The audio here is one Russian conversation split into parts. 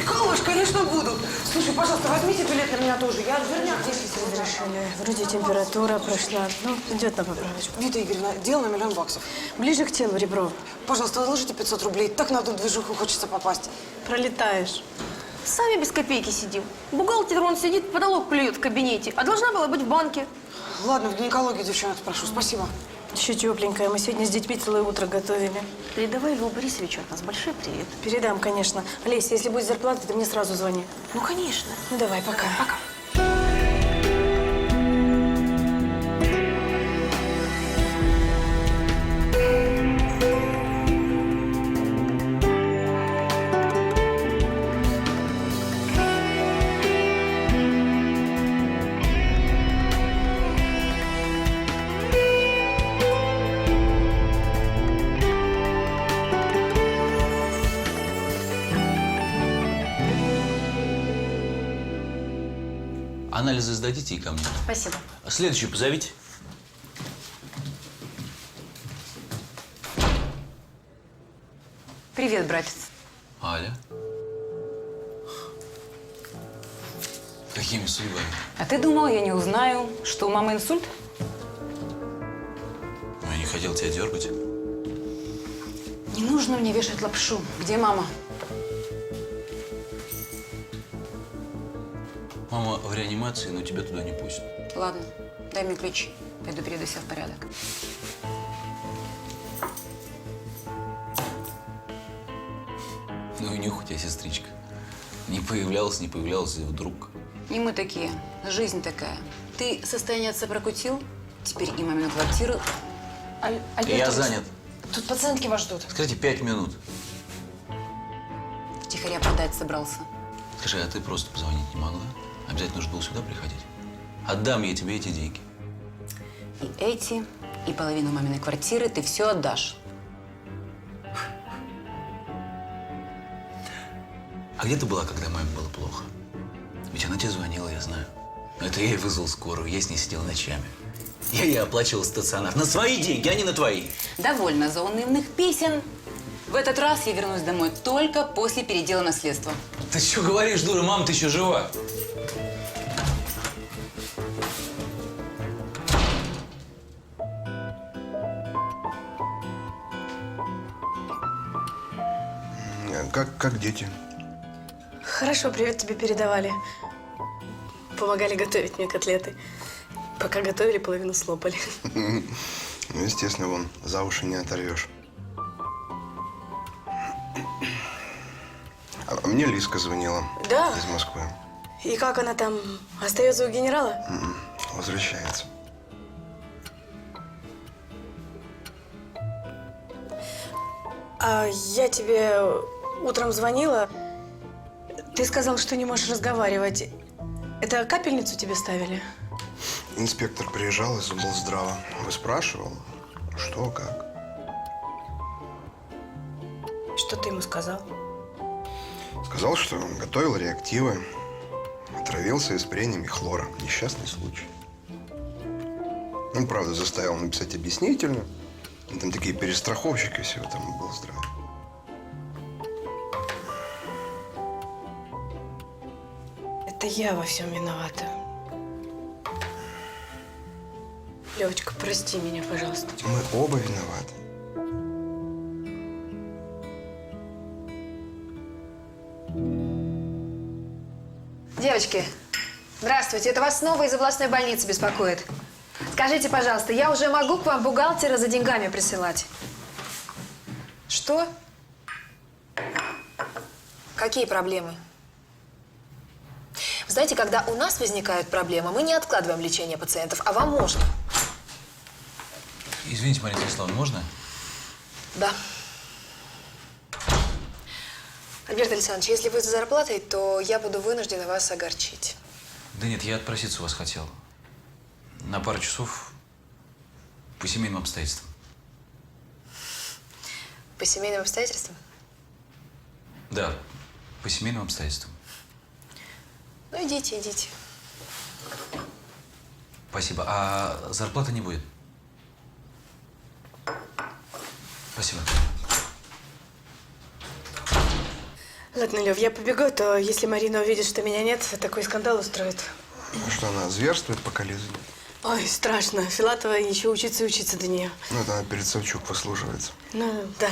Прикалываешь, конечно, буду. Слушай, пожалуйста, возьмите билет на меня тоже. Я верняк Разрешили. Вроде температура прошла. Ну, идет на поправочку. Вита Игоревна, дело на $1 000 000. Ближе к телу, ребро. Пожалуйста, одолжите 500 рублей. Так на эту движуху хочется попасть. Пролетаешь. Сами без копейки сидим. Бухгалтер, он сидит, в потолок плюет в кабинете, а должна была быть в банке. Ладно, в гинекологии девчонок спрошу. Спасибо. Еще тепленькая. Мы сегодня с детьми целое утро готовили. Передавай Льву Борисовичу от нас большой привет. Передам, конечно. Олеся, если будет зарплата, ты мне сразу звони. Ну, конечно. Ну, давай, пока. Пока. Анализы сдадите и ко мне. Спасибо. А следующую позовите. Привет, братец. Аля. Какими судьбами? А ты думал, я не узнаю, что у мамы инсульт? Я не хотел тебя дергать. Не нужно мне вешать лапшу. Где мама? Мама в реанимации, но тебя туда не пустят. Ладно, дай мне ключи. Пойду приведу себя в порядок. Ну и нюх у тебя, сестричка. Не появлялась, и вдруг. Не мы такие. Жизнь такая. Ты состояние отца прокутил, теперь и мамину квартиру. Я занят. Тут пациентки вас ждут. Скажите, 5 минут. Втихаря продать собрался. Скажи, а ты просто позвонить не могла? Обязательно нужно было сюда приходить. Отдам я тебе эти деньги. И эти, и половину маминой квартиры ты все отдашь. А где ты была, когда маме было плохо? Ведь она тебе звонила, я знаю. Но это я ей вызвал скорую, я с ней сидел ночами. Я ей оплачивал стационар. На свои деньги, а не на твои. Довольно заунывных песен. В этот раз я вернусь домой только после передела наследства. Ты что говоришь, дура? Мама, ты еще жива. Как дети? Хорошо, привет тебе передавали. Помогали готовить мне котлеты. Пока готовили, половину слопали. Ну, естественно, вон, за уши не оторвешь. А мне Лизка звонила. Да? Из Москвы. И как она там? Остается у генерала? Возвращается. А я тебе утром звонила. Ты сказал, что не можешь разговаривать. Это капельницу тебе ставили? Инспектор приезжал из облздрава. Выспрашивал, что, как. Что ты ему сказал? Сказал, что готовил реактивы. Отравился испарениями хлора. Несчастный случай. Он, правда, заставил написать объяснительную. Там такие перестраховщики всего там в облздраве. Это я во всем виновата. Левочка, прости меня, пожалуйста. Мы оба виноваты. Девочки, здравствуйте. Это вас снова из областной больницы беспокоит. Скажите, пожалуйста, я уже могу к вам бухгалтера за деньгами присылать? Что? Какие проблемы? Вы знаете, когда у нас возникают проблемы, мы не откладываем лечение пациентов, а вам можно. Извините, Марина Станиславовна, можно? Да. Альберт Александрович, если вы за зарплатой, то я буду вынуждена вас огорчить. Да нет, я отпроситься у вас хотел. На пару часов по семейным обстоятельствам. По семейным обстоятельствам? Да, по семейным обстоятельствам. Ну, идите, идите. Спасибо. А зарплаты не будет? Спасибо. Ладно, Лев, я побегу, а то если Марина увидит, что меня нет, такой скандал устроит. Ну что, она зверствует по Колизину? Ой, страшно. Филатова еще учиться и учиться до нее. Ну, это она перед Савчук выслуживается. Ну, да.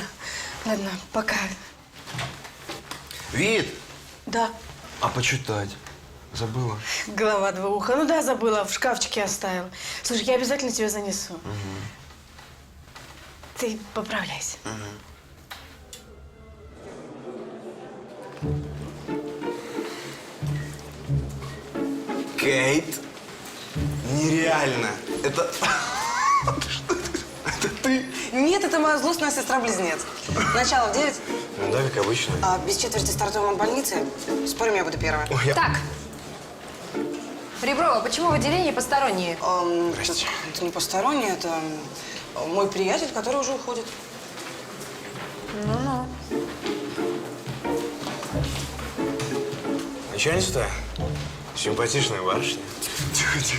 Ладно, пока. Вид! Да. А почитать? Забыла? Голова два уха. Ну да, забыла, в шкафчике оставила. Слушай, я обязательно тебе занесу. Ты поправляйся. Кейт, нереально. Это... Это ты? Нет, это моя злостная сестра-близнец. Начало в 9, Ну да, как обычно. а без четверти стартуем от больницы. Спорим, я буду первая. Ой, я... Так. Реброва, почему в отделении посторонние? Здрасте. Это не посторонний, это мой приятель, который уже уходит. Начальница-то симпатичная барышня.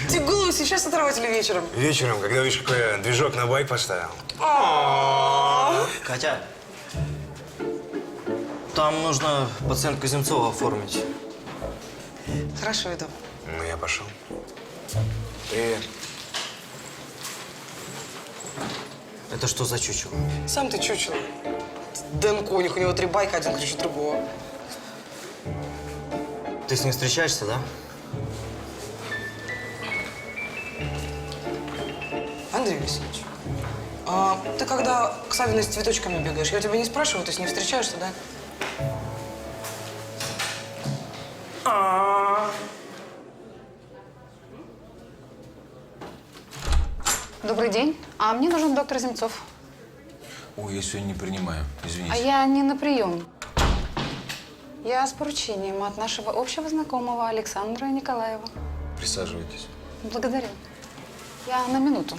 Ты голову сейчас оторвать или вечером? Вечером, когда видишь, какой я движок на байк поставил. Катя, там нужно пациентку Земцова оформить. Хорошо, иду. Ну, я пошел. Привет. Это что за чучело? Сам ты чучело. Дэн Коних, у него 3 байка, один круче другого. Ты с ним встречаешься, да? Андрей Васильевич, а ты когда к Савиной с цветочками бегаешь, я у тебя не спрашиваю, ты с ней встречаешься, да? Добрый день. А мне нужен доктор Земцов. Ой, я сегодня не принимаю, извините. А я не на прием. Я с поручением от нашего общего знакомого Александра Николаева. Присаживайтесь. Благодарю. Я на минуту.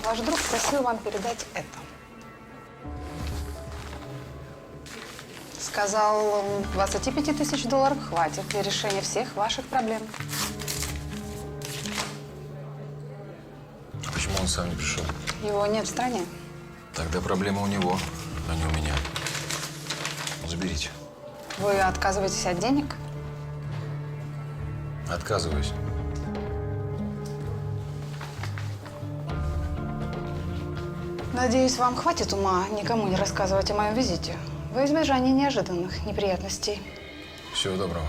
Ваш друг просил вам передать это. Сказал, 25 тысяч долларов хватит для решения всех ваших проблем. А почему он сам не пришел? Его нет в стране. Тогда проблема у него, а не у меня. Заберите. Вы отказываетесь от денег? Отказываюсь. Надеюсь, вам хватит ума никому не рассказывать о моем визите. Во избежание неожиданных неприятностей. Всего доброго.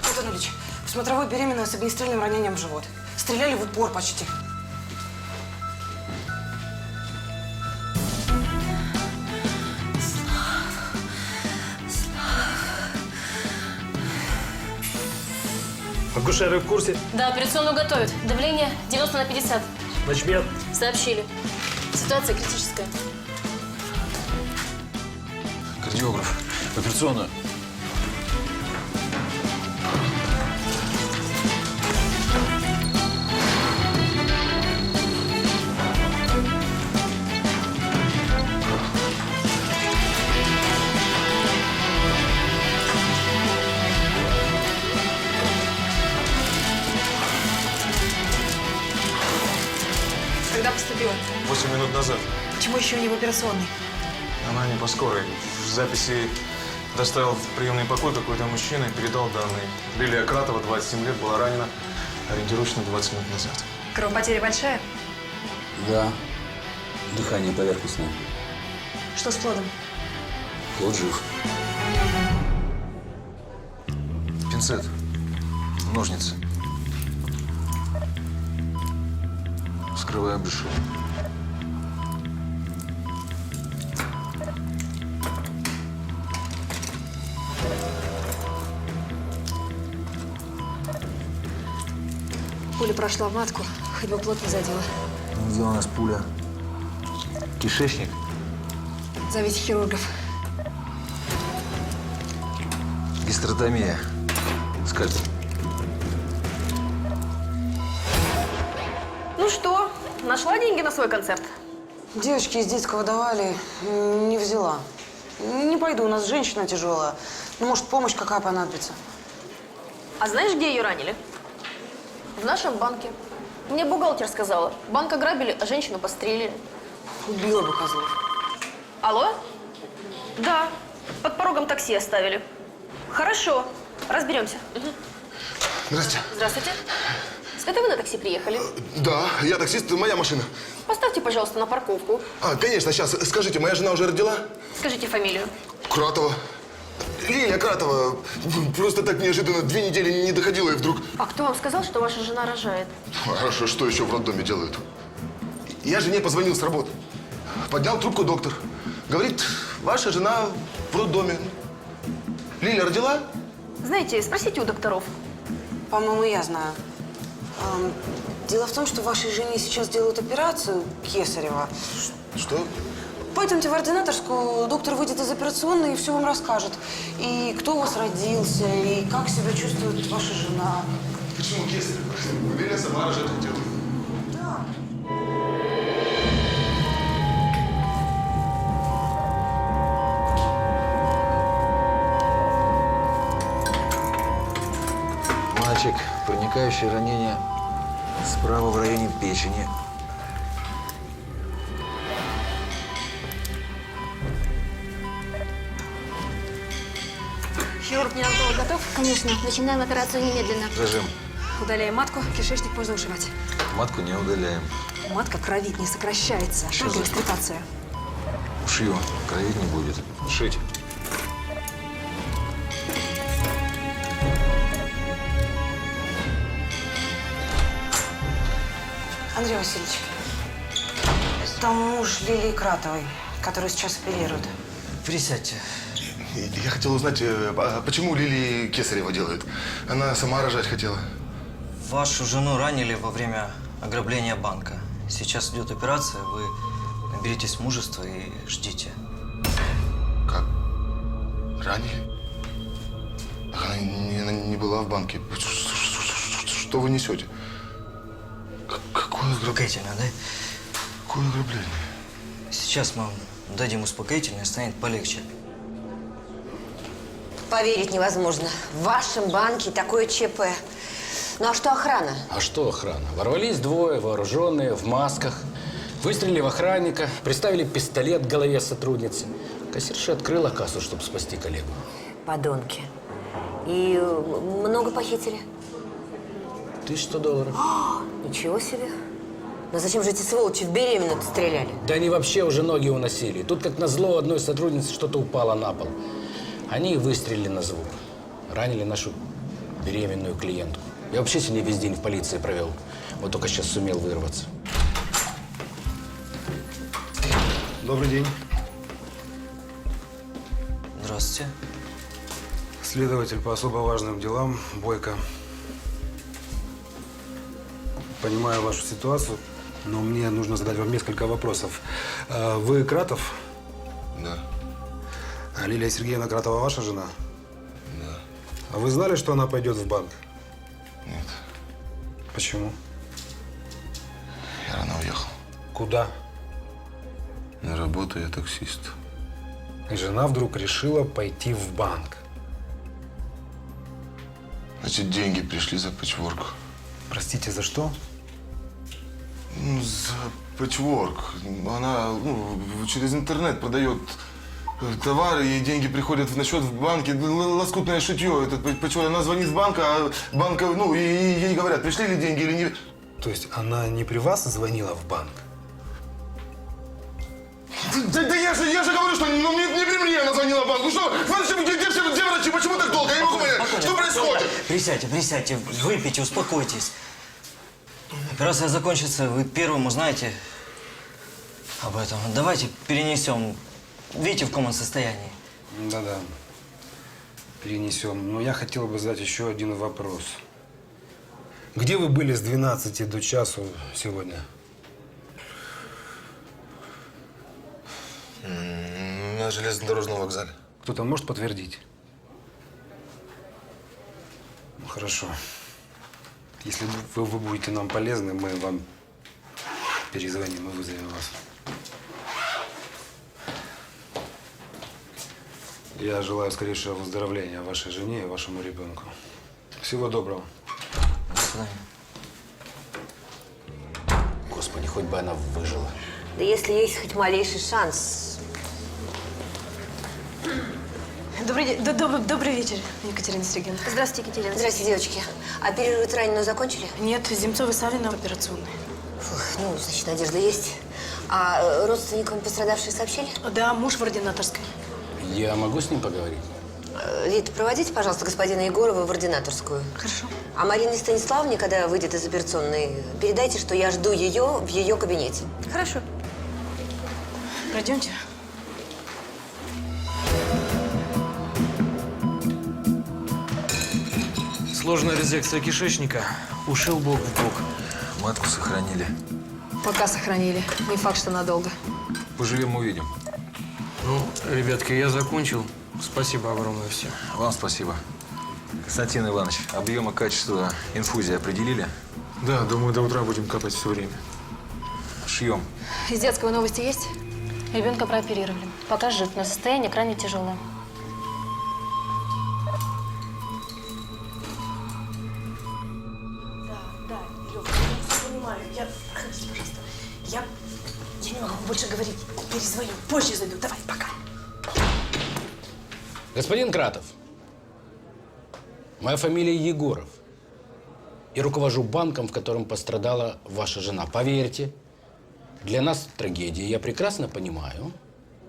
Антон Ильич, в смотровой беременная с огнестрельным ранением в живот. Стреляли в упор почти. Акушеры в курсе? Да, операционную готовят. Давление 90/50. Начмет. Сообщили. Ситуация критическая. Кардиограф, в операционную. Когда поступила? 8 минут назад. Почему еще не в операционной? Она не по скорой. В записи доставил в приемный покой какой-то мужчина и передал данные. Лилия Кратова, 27 лет, была ранена ориентировочно 20 минут назад. Кровопотеря большая? Да. Дыхание поверхностное. Что с плодом? Плод жив. Пинцет. Ножницы. Вскрываем брюшко. Пуля прошла в матку, хоть бы плод не задела. Где у нас пуля? Кишечник? Зовите хирургов. Гистеротомия. Скальпель. Ну что, нашла деньги на свой концерт? Девочки из детского давали, не взяла. Не пойду, у нас женщина тяжелая. Ну, может, помощь какая понадобится. А знаешь, где ее ранили? В нашем банке. Мне бухгалтер сказала. Банк ограбили, а женщину подстрелили. Убила бы козлов. Алло? Да. Под порогом такси оставили. Хорошо. Разберемся. Здрасте. Здравствуйте. Это вы на такси приехали? Да, я таксист, моя машина. Поставьте, пожалуйста, на парковку. Конечно, сейчас. Скажите, моя жена уже родила? Скажите фамилию. Кратова. Лилия Кратова. Просто так неожиданно 2 недели не доходила и вдруг... А кто вам сказал, что ваша жена рожает? Хорошо, что еще в роддоме делают? Я жене позвонил с работы. Поднял трубку доктор. Говорит, ваша жена в роддоме. Лиля родила? Знаете, спросите у докторов. По-моему, я знаю. Дело в том, что вашей жене сейчас делают операцию Кесарева. Что? Пойдемте в ординаторскую, доктор выйдет из операционной и все вам расскажет. И кто у вас родился, и как себя чувствует ваша жена. Почему Кесарева? Лиля сама рожать хотела. Да. Мальчик, проникающее ранение справа в районе печени. Хирург-неонатолог готов? Конечно. Начинаем операцию немедленно. Зажим. Удаляем матку, кишечник можно ушивать. Матку не удаляем. Матка кровит, не сокращается. Что Только за- экстрикация. Ушью. Кровить не будет. Шить. Андрей Васильевич, это муж Лилии Кратовой, которую сейчас оперируют. Присядьте. Я хотел узнать, почему Лилии Кесарева делают? Она сама рожать хотела. Вашу жену ранили во время ограбления банка. Сейчас идет операция, вы наберитесь мужества и ждите. Как? Ранили? Так она не была в банке. Что вы несете? Какое ограбление? Успокоительное, да? Какое ограбление? Сейчас мы вам дадим успокоительное, станет полегче. Поверить невозможно. В вашем банке такое ЧП. Ну а что охрана? А что охрана? Ворвались двое, вооруженные, в масках. Выстрелили в охранника, приставили пистолет к голове сотрудницы. Кассирша открыла кассу, чтобы спасти коллегу. Подонки. И много похитили? $1100. Ничего себе. Но зачем же эти сволочи в беременную стреляли? Да они вообще уже ноги уносили. Тут, как назло, у одной сотрудницы что-то упало на пол. Они выстрелили на звук. Ранили нашу беременную клиентку. Я вообще сегодня весь день в полиции провел. Вот только сейчас сумел вырваться. Добрый день. Здравствуйте. Следователь по особо важным делам Бойко. Понимаю вашу ситуацию, но мне нужно задать вам несколько вопросов. Вы Кратов? Да. А Лилия Сергеевна Кратова ваша жена? Да. А вы знали, что она пойдет в банк? Нет. Почему? Я рано уехал. Куда? На работу я таксист. И жена вдруг решила пойти в банк. Значит, деньги пришли за пэтчворк. Простите, за что? Ну, за пэтчворк. Она через интернет продает товары, ей деньги приходят на счет в банке. Лоскутное шитье. Это пэтчворк. Она звонит в банк, а банк, и ей говорят, пришли ли деньги или не. То есть она не при вас звонила в банк? Да я же говорю, что не при мне она звонила в банк. Ну что, где врачи? Почему так долго? Я не могу понять. Что происходит? Присядьте, присядьте, выпейте, успокойтесь. Операция закончится, вы первым узнаете об этом. Давайте перенесем. Видите, в каком состоянии? Да-да. Перенесем. Но я хотел бы задать еще один вопрос. Где вы были с 12 до часу сегодня? На железнодорожном вокзале. Кто-то может подтвердить? Ну, хорошо. Если вы будете нам полезны, мы вам перезвоним и вызовем вас. Я желаю скорейшего выздоровления вашей жене и вашему ребенку. Всего доброго. До свидания. Господи, хоть бы она выжила. Да если есть хоть малейший шанс. Добрый вечер, Екатерина Сергеевна. Здравствуйте, Екатерина. Здравствуйте, девочки. Оперировать раненую закончили? Нет, Земцов и Савина в операционной. Фух, ну, значит, надежда есть. А родственникам пострадавшие сообщили? Да, муж в ординаторской. Я могу с ним поговорить? Лита, проводите, пожалуйста, господина Егорова в ординаторскую. Хорошо. А Марине Станиславовне, когда выйдет из операционной, передайте, что я жду ее в ее кабинете. Хорошо. Пройдемте. Сложная резекция кишечника. Ушил бок в бок. Матку сохранили. Пока сохранили. Не факт, что надолго. Поживем, увидим. Ну, ребятки, я закончил. Спасибо огромное всем. Вам спасибо. Константин Иванович, объем и качество инфузии определили? Да, думаю, до утра будем капать все время. Шьем. Из детского новости есть? Ребенка прооперировали. Пока жив, но состояние крайне тяжелое. Да, Лёв, я все понимаю. Проходите, пожалуйста. Я не могу больше говорить. Перезвоню. Позже зайду. Давай, пока. Господин Кратов, моя фамилия Егоров. Я руковожу банком, в котором пострадала ваша жена. Поверьте, для нас трагедия. Я прекрасно понимаю.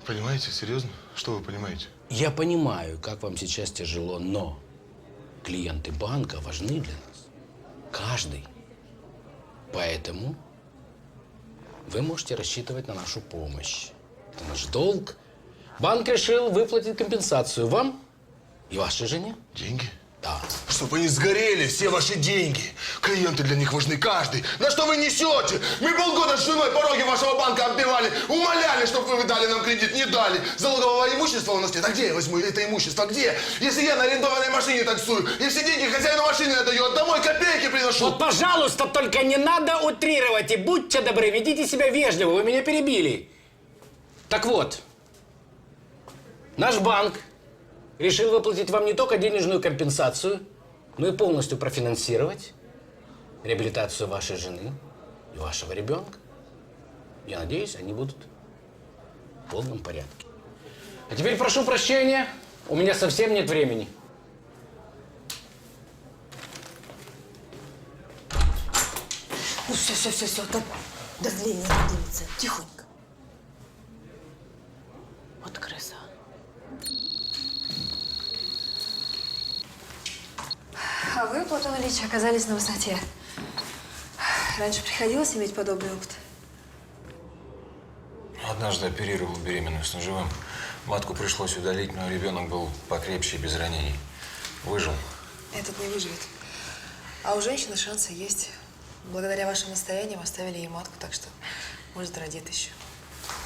Понимаете? Серьезно? Что вы понимаете? Я понимаю, как вам сейчас тяжело, но клиенты банка важны для нас. Каждый. Поэтому вы можете рассчитывать на нашу помощь. Это наш долг. Банк решил выплатить компенсацию вам и вашей жене. Деньги? Да. Чтобы они сгорели, все ваши деньги. Клиенты для них важны каждый. На что вы несете? Мы полгода с женой пороги вашего банка оббивали, умоляли, чтобы вы дали нам кредит, не дали. Залогового имущества у нас нет. А где я возьму это имущество? Где? Если я на арендованной машине таксую, и все деньги хозяину машины отдаю, а домой копейки приношу. Вот, пожалуйста, только не надо утрировать и будьте добры, ведите себя вежливо, вы меня перебили. Так вот, наш банк решил выплатить вам не только денежную компенсацию, но и полностью профинансировать реабилитацию вашей жены и вашего ребенка. Я надеюсь, они будут в полном порядке. А теперь прошу прощения, у меня совсем нет времени. Ну, все. До зления разделится. Тихонько. Вот крыса. А вы, Платон Ильич, оказались на высоте. Раньше приходилось иметь подобный опыт? Однажды оперировал беременную с ножевым. Матку пришлось удалить, но ребенок был покрепче и без ранений. Выжил. Этот не выживет. А у женщины шансы есть. Благодаря вашим настояниям оставили ей матку, так что, может, родит еще.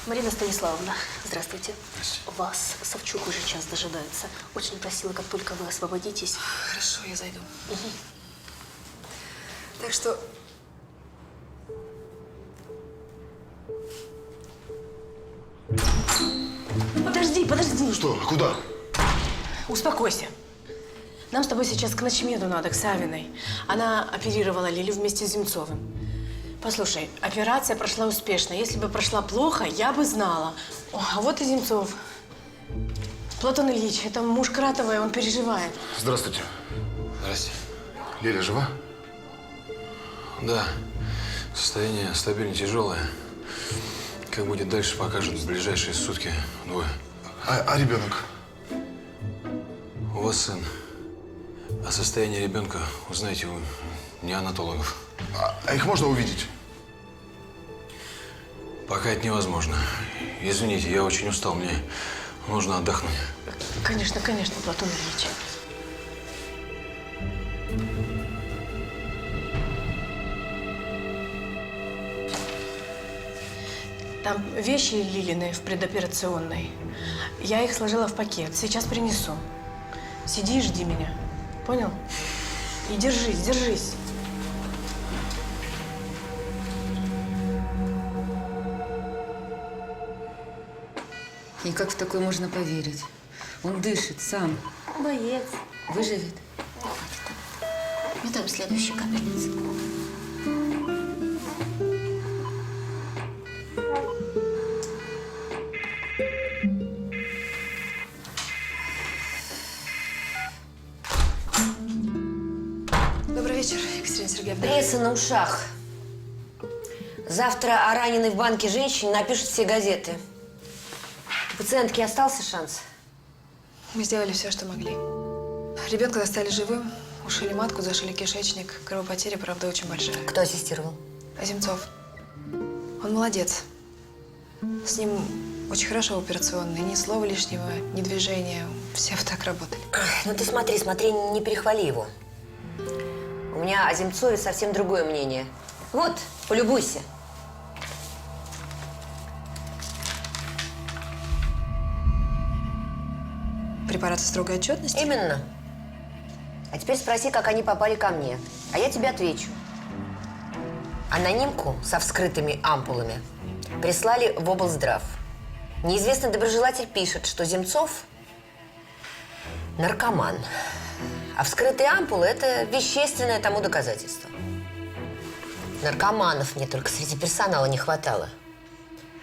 Марина Станиславовна, здравствуйте. Вас Савчук уже час дожидается. Очень просила, как только вы освободитесь. Хорошо, я зайду. Так что… Подожди. Что? Куда? Успокойся. Нам с тобой сейчас к ночмеду надо, к Савиной. Она оперировала Лилю вместе с Земцовым. Послушай, операция прошла успешно. Если бы прошла плохо, я бы знала. О, а вот и Земцов. Платон Ильич, это муж Кратовой, он переживает. Здравствуйте. Здрасте. Лиля жива? Да. Состояние стабильно тяжелое. Как будет дальше, покажут в ближайшие сутки двое. А ребенок? У вас сын. О состоянии ребенка узнаете у неонатологов. А их можно увидеть? Пока это невозможно. Извините, я очень устал, мне нужно отдохнуть. Конечно, Платон Ильич. Там вещи Лилины в предоперационной. Я их сложила в пакет. Сейчас принесу. Сиди и жди меня. Понял? И держись. И как в такое можно поверить? Он дышит сам. Боец. Выживет. Ну, там следующая капельница. Пресса на ушах. Завтра о раненой в банке женщине напишут все газеты. У пациентки остался шанс? Мы сделали все, что могли. Ребенка достали живым, ушили матку, зашили кишечник. Кровопотеря, правда, очень большая. Кто ассистировал? Земцов. Он молодец. С ним очень хорошо в операционной. Ни слова лишнего, ни движения. Все вот так работали. Ну ты смотри, не перехвали его. У меня о Земцове совсем другое мнение. Вот, полюбуйся. Препараты строгой отчетности? Именно. А теперь спроси, как они попали ко мне. А я тебе отвечу. Анонимку со вскрытыми ампулами прислали в облздрав. Неизвестный доброжелатель пишет, что Земцов наркоман. А вскрытые ампулы – это вещественное тому доказательство. Наркоманов мне только среди персонала не хватало.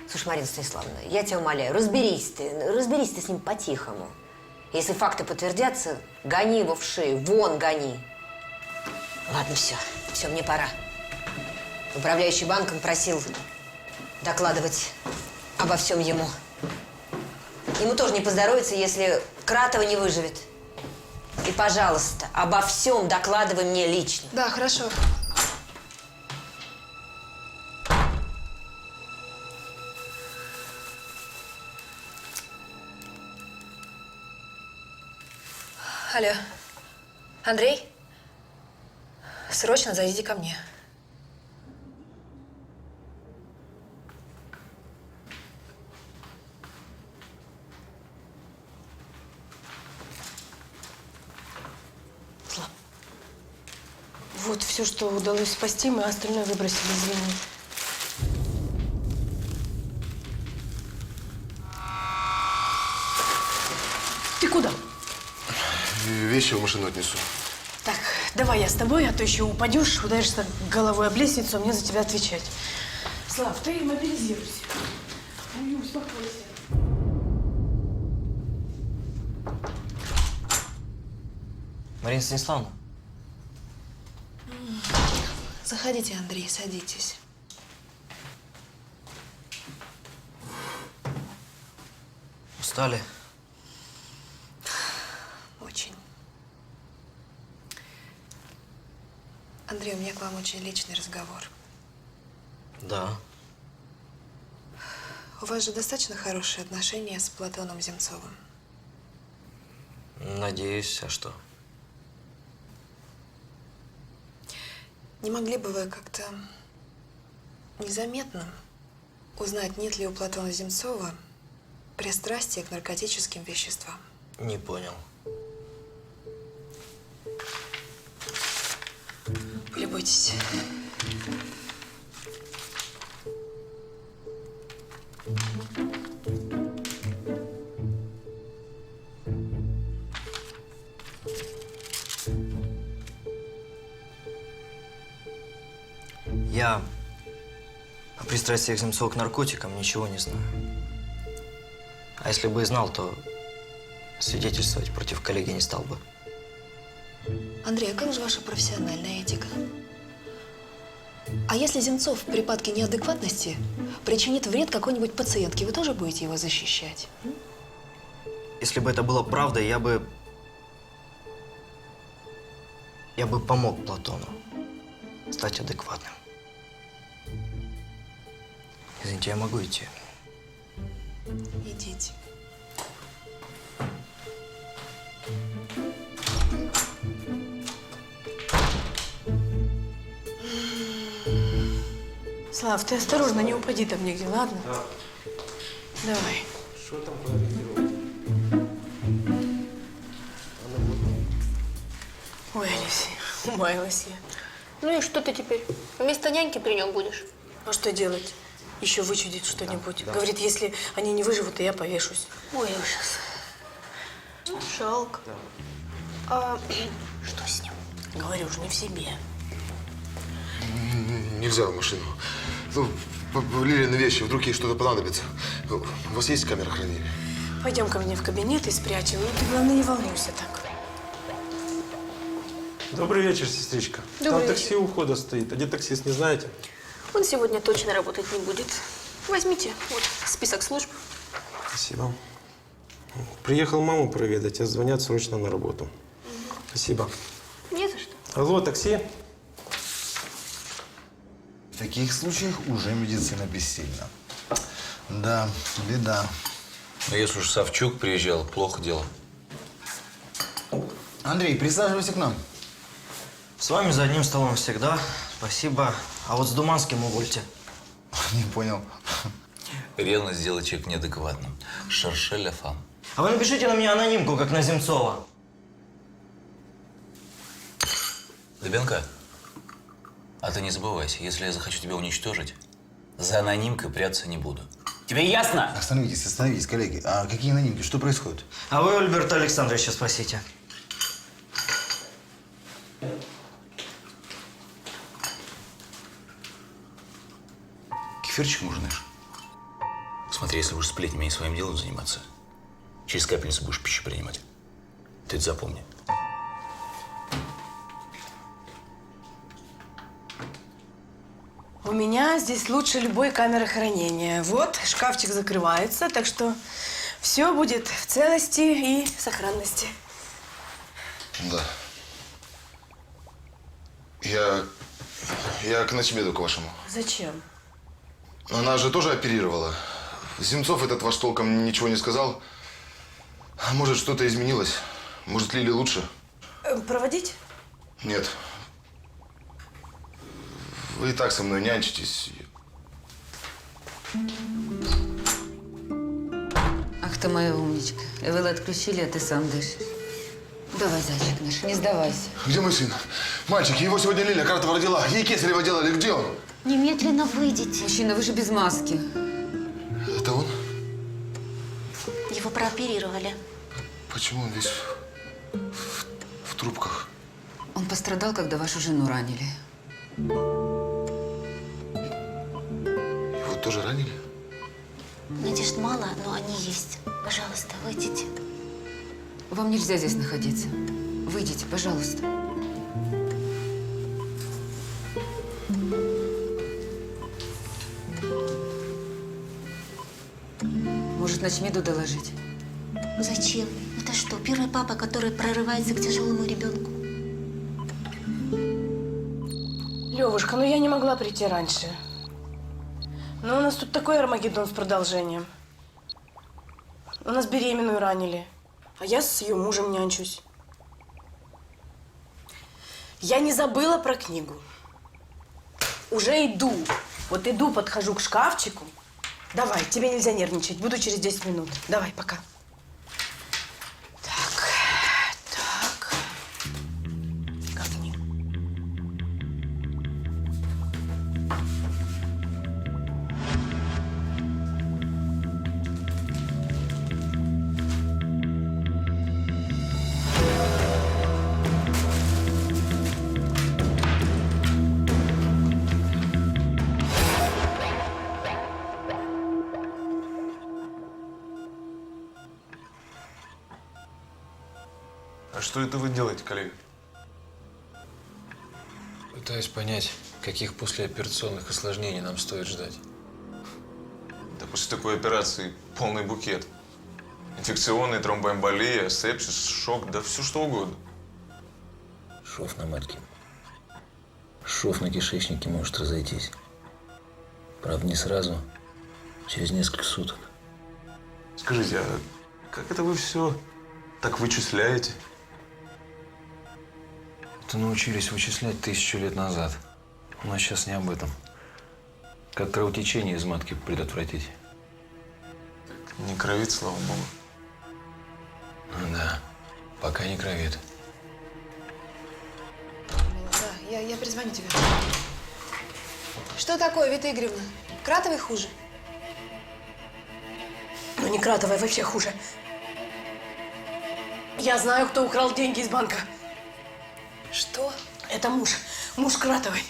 Слушай, Марина Станиславовна, я тебя умоляю, разберись ты с ним по-тихому. Если факты подтвердятся, гони его в шею, вон гони. Ладно, все, мне пора. Управляющий банком просил докладывать обо всем ему. Ему тоже не поздоровится, если Кратова не выживет. И, пожалуйста, обо всем докладывай мне лично. Да, хорошо. Алло. Андрей? Срочно зайдите ко мне. Вот все, что удалось спасти, мы остальное выбросили, извини. Ты куда? Вещи в машину отнесу. Так, давай я с тобой, а то еще упадешь, ударишься головой об лестницу, а мне за тебя отвечать. Слав, ты мобилизируйся. Ну, успокойся. Марина Станиславовна. Заходите, Андрей, садитесь. Устали? Очень. Андрей, у меня к вам очень личный разговор. Да. У вас же достаточно хорошие отношения с Платоном Земцовым? Надеюсь, а что? Не могли бы вы как-то незаметно узнать, нет ли у Платона Земцова пристрастия к наркотическим веществам? Не понял. Полюбуйтесь. Я о пристрастиях Земцова к наркотикам ничего не знаю. А если бы и знал, то свидетельствовать против коллеги не стал бы. Андрей, а как же ваша профессиональная этика? А если Земцов в припадке неадекватности причинит вред какой-нибудь пациентке, вы тоже будете его защищать? Если бы это было правдой, я бы помог Платону стать адекватным. Извините, я могу идти? Идите. Слав, ты осторожно, не упади там нигде, ладно? Да. Давай. Что там прорегулировать? Ой, Алексей, умаялась я. Ну и что ты теперь? Вместо няньки при нем будешь? А что делать? Еще вычудит что-нибудь. Говорит, если они не выживут, то я повешусь. Ой, ужас. Ну, жалко. А что с ним? Говорю же, не в себе. Не взял машину. Ну, Лилины вещи, вдруг ей что-то понадобится. У вас есть камера хранения? Пойдем ко мне в кабинет и спрячем. Ну, ты, главное, не волнуйся так. Добрый вечер, сестричка. Добрый Там такси у входа стоит. А где таксист, не знаете? Он сегодня точно работать не будет. Возьмите, вот, список служб. Спасибо. Приехал маму проведать, а звонят срочно на работу. Спасибо. Не за что. Алло, такси? В таких случаях уже медицина бессильна. Да, беда. Но если уж Савчук приезжал, плохо дело. Андрей, присаживайся к нам. С вами за одним столом всегда. Спасибо. А вот с Думанским увольте. Не понял. Ревность сделает человек неадекватным. Шарше ля фам. А вы напишите на меня анонимку, как на Земцова. Дыбенко, а ты не забывайся, если я захочу тебя уничтожить, за анонимкой прятаться не буду. Тебе ясно? Остановитесь, коллеги. А какие анонимки? Что происходит? А вы у Альберта Александровича спросите. Кефирчик можно? Смотри, если будешь сплетнями и своим делом заниматься, через капельницу будешь пищу принимать. Ты это запомни. У меня здесь лучше любой камеры хранения. Вот, шкафчик закрывается, так что все будет в целости и сохранности. Да. Я к Ночмеду к вашему. Зачем? Она же тоже оперировала. Земцов этот ваш толком ничего не сказал. А может, что-то изменилось? Может, Лиле лучше? Проводить? Нет. Вы и так со мной нянчитесь. Ах ты моя умничка. Эвелла отключили, а ты сам дышишь. Давай, зайчик наш, не сдавайся. Где мой сын? Мальчик, его сегодня Лиля Кратова родила. Ей кесарево делали. Где он? Немедленно выйдите. Мужчина, вы же без маски. Это он? Его прооперировали. Почему он весь в трубках? Он пострадал, когда вашу жену ранили. Его тоже ранили? Надежд мало, но они есть. Пожалуйста, выйдите. Вам нельзя здесь находиться. Выйдите, пожалуйста. Может, Ночмеду доложить? Зачем? Это что, первый папа, который прорывается к тяжелому ребенку? Левушка, ну я не могла прийти раньше. Но у нас тут такой Армагеддон с продолжением. У нас беременную ранили, а я с ее мужем нянчусь. Я не забыла про книгу. Уже иду. Вот иду, подхожу к шкафчику. Давай, тебе нельзя нервничать. Буду через 10 минут. Давай, пока. Так. Как они? А что это вы делаете, коллега? Пытаюсь понять, каких послеоперационных осложнений нам стоит ждать. Да после такой операции полный букет. Инфекционные, тромбоэмболия, сепсис, шок, да все что угодно. Шов на матке. Шов на кишечнике может разойтись. Правда, не сразу, через несколько суток. Скажите, а как это вы все так вычисляете? Это научились вычислять 1000 лет назад. У нас сейчас не об этом. Как кровотечение из матки предотвратить? Не кровит, слава богу. Ну да, пока не кровит. Да, я перезвоню тебе. Что такое, Вита Игоревна? Кратовой хуже? Ну, не Кратовой, вообще хуже. Я знаю, кто украл деньги из банка. Что? Это муж Кратовой.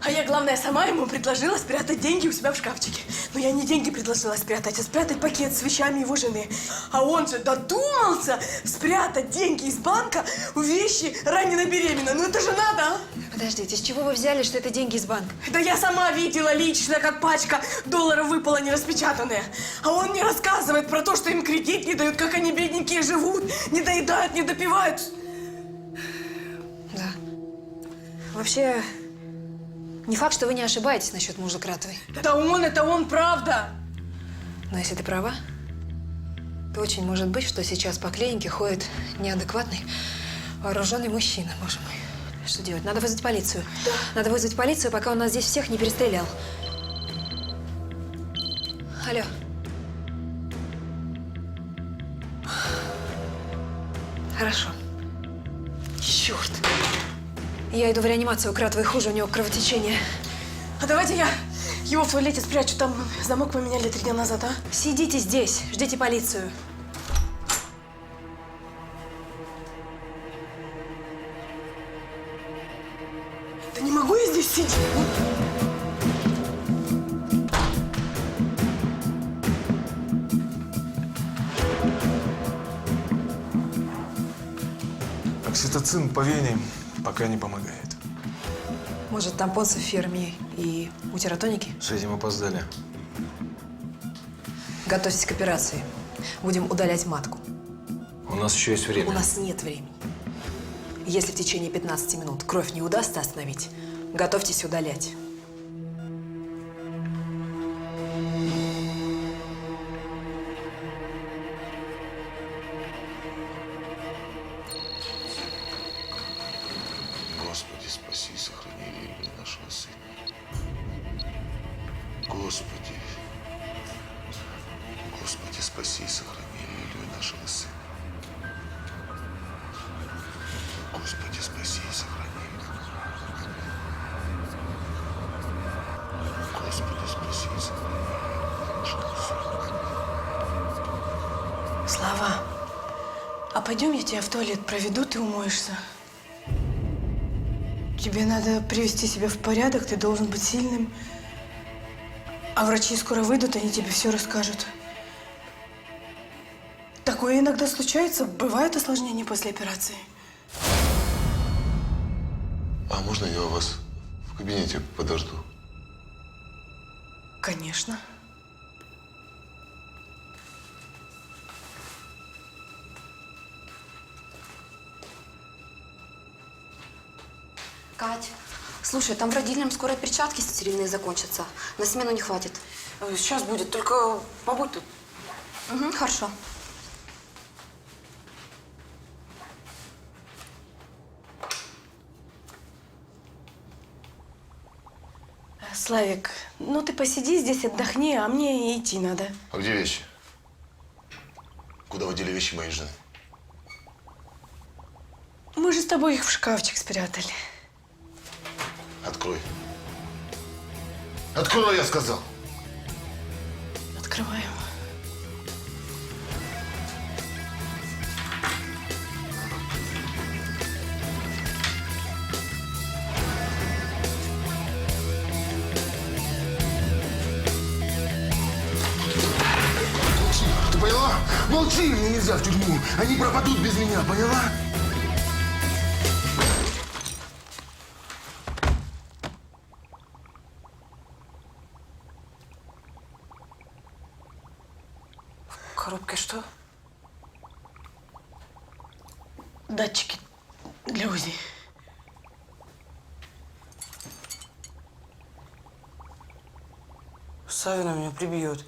А я, главное, сама ему предложила спрятать деньги у себя в шкафчике. Но я не деньги предложила спрятать, а спрятать пакет с вещами его жены. А он же додумался спрятать деньги из банка в вещи раненой беременной. Ну это же надо, а? Подождите, с чего вы взяли, что это деньги из банка? Да я сама видела лично, как пачка долларов выпала нераспечатанная. А он мне рассказывает про то, что им кредит не дают, как они бедненькие живут, не доедают, не допивают. Да. Вообще, не факт, что вы не ошибаетесь насчет мужа Кратовой. Это он, правда. Но если ты права, то очень может быть, что сейчас по клинике ходит неадекватный, вооруженный мужчина, боже мой. Что делать? Надо вызвать полицию. Да. Надо вызвать полицию, пока он нас здесь всех не перестрелял. Алло. Хорошо. Черт. Я иду в реанимацию, у Кратовой хуже, у него кровотечение. А давайте я его в туалете спрячу, там замок поменяли 3 дня назад, а? Сидите здесь, ждите полицию. Да не могу я здесь сидеть. Окситоцин по вене пока не помогает. Может, тампон с эфирами и утеротоники? С этим опоздали. Готовьтесь к операции. Будем удалять матку. У нас еще есть время. У нас нет времени. Если в течение 15 минут кровь не удастся остановить, готовьтесь удалять. Господи, спаси и сохрани Лилию, нашего сына. Господи. Господи, спаси и сохрани Лилию, нашего сына. Господи, спаси и сохрани. Господи, спаси и сохрани нашего сына. Слава, а пойдем я тебя в туалет проведу, ты умоешься. Тебе надо привести себя в порядок, ты должен быть сильным. А врачи скоро выйдут, они тебе все расскажут. Такое иногда случается, бывают осложнения после операции. А можно я у вас в кабинете подожду? Конечно. Кать, слушай, там в родильном скоро перчатки стерильные закончатся. На смену не хватит. Сейчас будет, только побудь тут. Угу, хорошо. Славик, ну ты посиди здесь, отдохни, а мне идти надо. А где вещи? Куда вы дели вещи моей жены? Мы же с тобой их в шкафчик спрятали. Открой. Открой, я сказал. Открываем. Ты поняла? Молчи, мне нельзя в тюрьму. Они пропадут без меня, поняла? Коробка что? Датчики для УЗИ. Савина меня прибьет.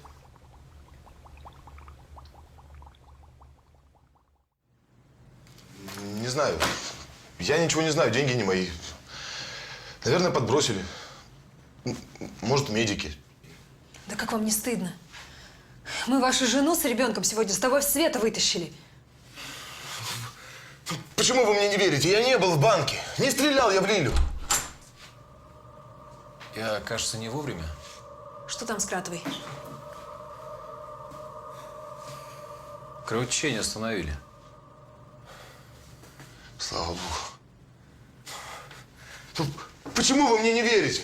Не знаю. Я ничего не знаю, деньги не мои. Наверное, подбросили. Может, медики. Да как вам не стыдно? Мы вашу жену с ребенком сегодня с того света вытащили. Почему вы мне не верите? Я не был в банке. Не стрелял я в Лилю. Я, кажется, не вовремя. Что там с Кратовой? Кровотечение остановили. Слава Богу. Почему вы мне не верите?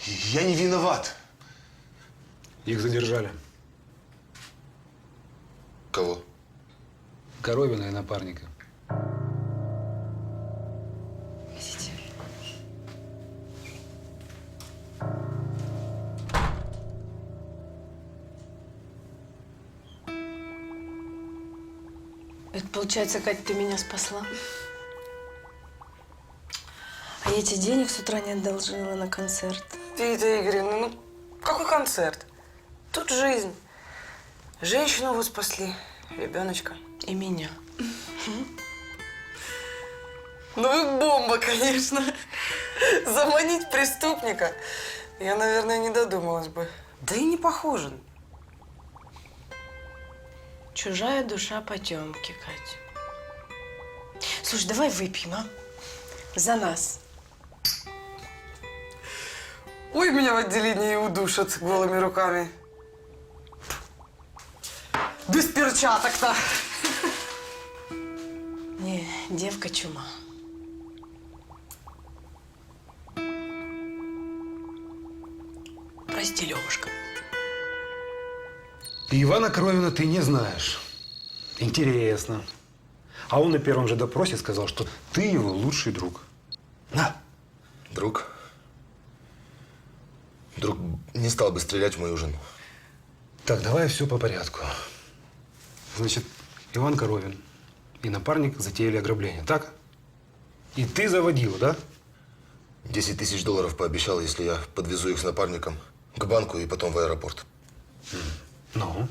Я не виноват. Их задержали. Кого? Коровина и напарника. Видите? Это получается, Кать, ты меня спасла? А я тебе денег с утра не одолжила на концерт. Вита Игоревна, ну какой концерт? Тут жизнь. Женщину вы спасли, ребеночка. И меня. Ну вы бомба, конечно. Заманить преступника. Я, наверное, не додумалась бы. Да и не похоже. Чужая душа потемки, Катя. Слушай, давай выпьем, а? За нас. Ой, меня в отделении удушат голыми руками. Без перчаток-то. Не, девка чума. Прости, Левушка. И Ивана Коровина ты не знаешь. Интересно. А он на первом же допросе сказал, что ты его лучший друг. На. Друг? Друг не стал бы стрелять в мою жену. Так, давай все по порядку. Значит, Иван Коровин и напарник затеяли ограбление, так? И ты заводил, да? 10 тысяч долларов пообещал, если я подвезу их с напарником к банку и потом в аэропорт. Ну?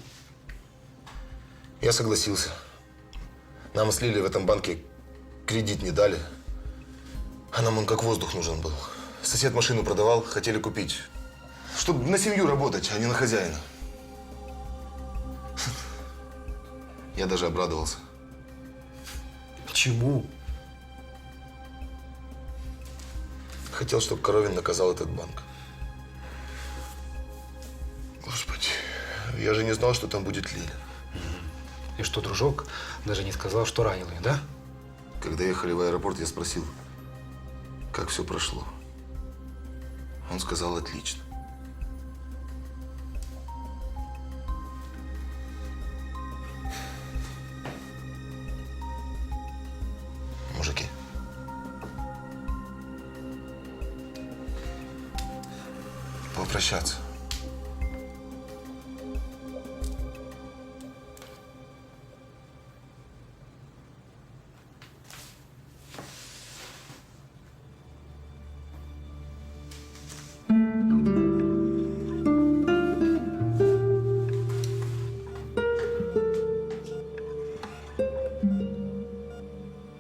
Я согласился. Нам слили в этом банке, кредит не дали. А нам он как воздух нужен был. Сосед машину продавал, хотели купить. Чтобы на семью работать, а не на хозяина. Я даже обрадовался. Чему? Хотел, чтобы Коровин наказал этот банк. Господи, я же не знал, что там будет Лиля. И что, дружок даже не сказал, что ранил ее, да? Когда ехали в аэропорт, я спросил, как все прошло. Он сказал, отлично. Мужики. Попрощаться.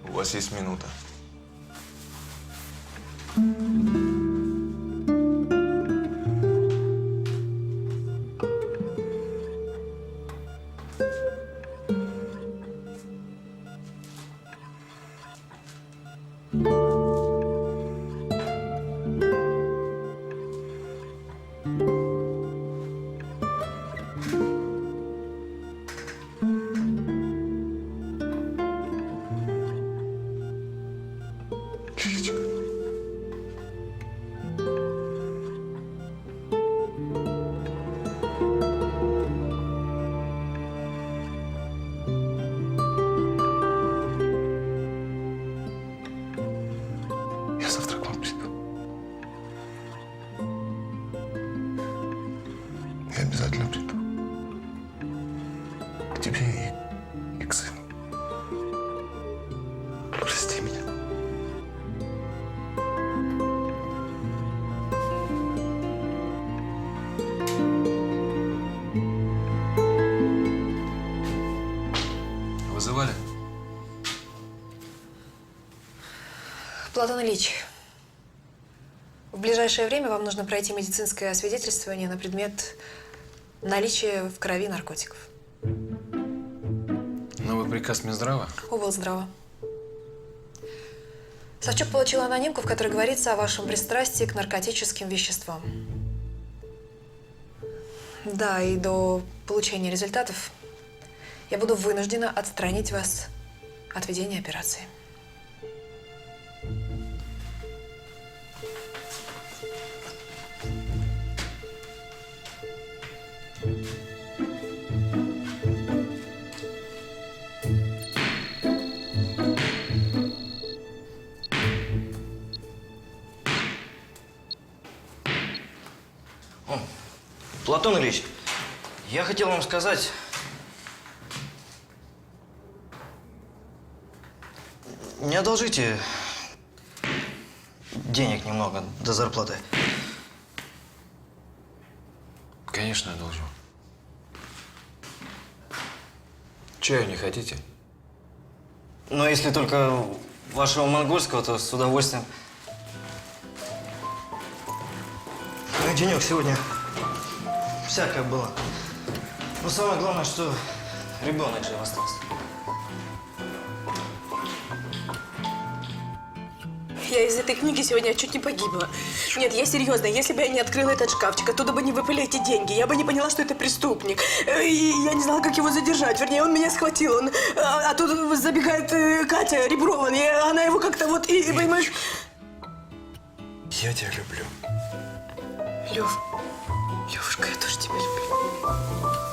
У вас есть минута. Я завтра к вам приду. Я обязательно приду. К тебе и к сыну. Прости меня. Вызывали? Платон Ильич, в ближайшее время вам нужно пройти медицинское освидетельствование на предмет наличия в крови наркотиков. Новый приказ Минздрава? Облздрава. Савчук получил анонимку, в которой говорится о вашем пристрастии к наркотическим веществам. Да, и до получения результатов я буду вынуждена отстранить вас от ведения операции. Платон Ильич, я хотел вам сказать... Не одолжите денег немного до зарплаты. Конечно, одолжу. Чаю не хотите? Но если только вашего монгольского, то с удовольствием. Ну, денек сегодня всякое было. Но самое главное, что ребенок жив остался. Я из этой книги сегодня чуть не погибла. Нет, я серьезно. Если бы я не открыла этот шкафчик, оттуда бы не выпали эти деньги. Я бы не поняла, что это преступник. И я не знала, как его задержать. Вернее, он меня схватил. А тут забегает Катя Реброва. И она его как-то вот... И понимаешь... Я тебя люблю. Лев, Левушка, я тоже тебя люблю.